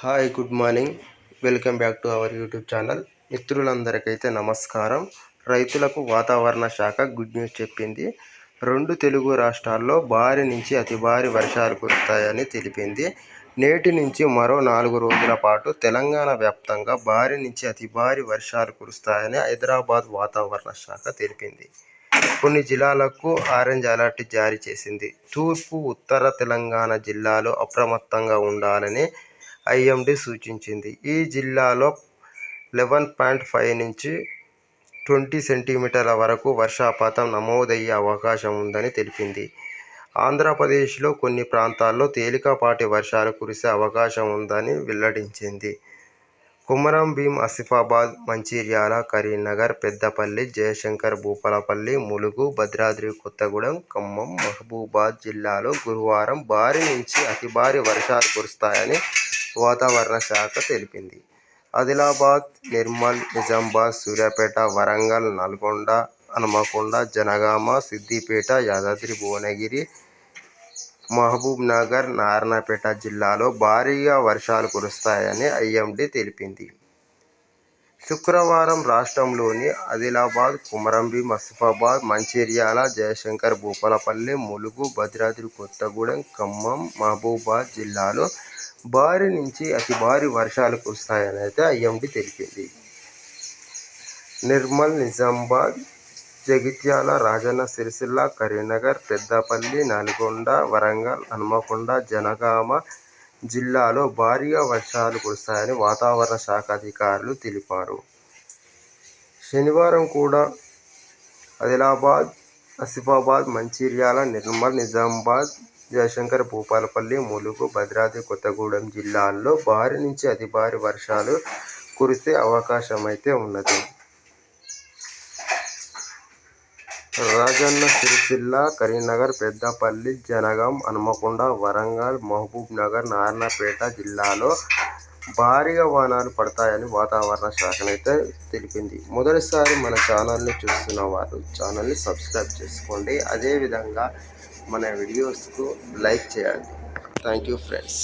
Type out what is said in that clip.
Hi good morning. Welcome back to our YouTube channel. మిత్రులందరికైతే నమస్కారం. రైతులకు వాతావరణ శాఖ గుడ్ న్యూస్ చెప్పింది. 2 తెలుగు రాష్ట్రాల్లో భారీ నుంచి అతి భారీ వర్షాలు కురుస్తాయని తెలిపింది. నేటి నుంచి మరో 4 రోజుల పాటు తెలంగాణ వ్యాప్తంగా భారీ నుంచి అతి భారీ వర్షాలు కురుస్తాయని హైదరాబాద్ వాతావరణ శాఖ తెలిపింది. కొన్ని జిల్లాలకు ఆరెంజ్ అలర్ట్ జారీ చేసింది. తూర్పు, ఉత్తర తెలంగాణ జిల్లాలు అప్రమత్తంగా ఉండాలని ఐఎండీ సూచించింది. ఈ జిల్లాలో 11.5 నుంచి 20 సెంటీమీటర్ల వరకు వర్షపాతం నమోదయ్యే అవకాశం ఉందని తెలిపింది. ఆంధ్రప్రదేశ్లో కొన్ని ప్రాంతాల్లో తేలికపాటి వర్షాలు కురిసే అవకాశం ఉందని వెల్లడించింది. కొమరం భీం, ఆసిఫాబాద్, మంచిర్యాల, కరీంనగర్, పెద్దపల్లి, జయశంకర్ భూపాలపల్లి, ములుగు, భద్రాద్రి కొత్తగూడెం, ఖమ్మం, మహబూబాబాద్ జిల్లాలో గురువారం భారీ నుంచి అతి భారీ వర్షాలు కురుస్తాయని వాతావరణ శాఖ తెలిపింది. ఆదిలాబాద్, నిర్మల్, నిజామాబాద్, సూర్యాపేట, వరంగల్, నల్గొండ, హన్మకొండ, జనగామ, సిద్దిపేట, యాదాద్రి భువనగిరి, మహబూబ్ నగర్, నారాయణపేట జిల్లాలో భారీగా వర్షాలు కురుస్తాయని ఐఎండీ తెలిపింది. శుక్రవారం రాష్ట్రంలోని ఆదిలాబాద్, కొమరంభీం, ఆసిఫాబాద్, మంచిర్యాల, జయశంకర్ భూపాలపల్లి, ములుగు, భద్రాద్రి కొత్తగూడెం, ఖమ్మం, మహబూబాబాద్ జిల్లాలో భారీ నుంచి అతి భారీ వర్షాలు కురుస్తాయని అయితే ఐఎండీ తెలిపింది. నిర్మల్, నిజామాబాద్, జగిత్యాల, రాజన్న సిరిసిల్ల, కరీంనగర్, పెద్దపల్లి, నల్గొండ, వరంగల్, హన్మకొండ, జనగామ జిల్లాలో భారీగా వర్షాలు కురుస్తాయని వాతావరణ శాఖ అధికారులు తెలిపారు. శనివారం కూడా ఆదిలాబాద్, ఆసిఫాబాద్, మంచిర్యాల, నిర్మల్, నిజామాబాద్, జయశంకర్ భూపాలపల్లి, ములుగు, భద్రాద్రి కొత్తగూడెం జిల్లాల్లో భారీ నుంచి అతి భారీ వర్షాలు కురిసే అవకాశమైతే ఉన్నది. రాజన్న సిరిసిల్ల, కరీంనగర్, పెద్దపల్లి, జనగాం, హన్మకొండ, వరంగల్, మహబూబ్ నగర్, నారాయణపేట జిల్లాలో భారీగా వానలు పడతాయని వాతావరణ శాఖనైతే తెలిపింది. మొదటిసారి మన ఛానల్ని చూస్తున్న వారు ఛానల్ని సబ్స్క్రైబ్ చేసుకోండి. అదేవిధంగా మన వీడియోస్కు లైక్ చేయండి. Thank you friends.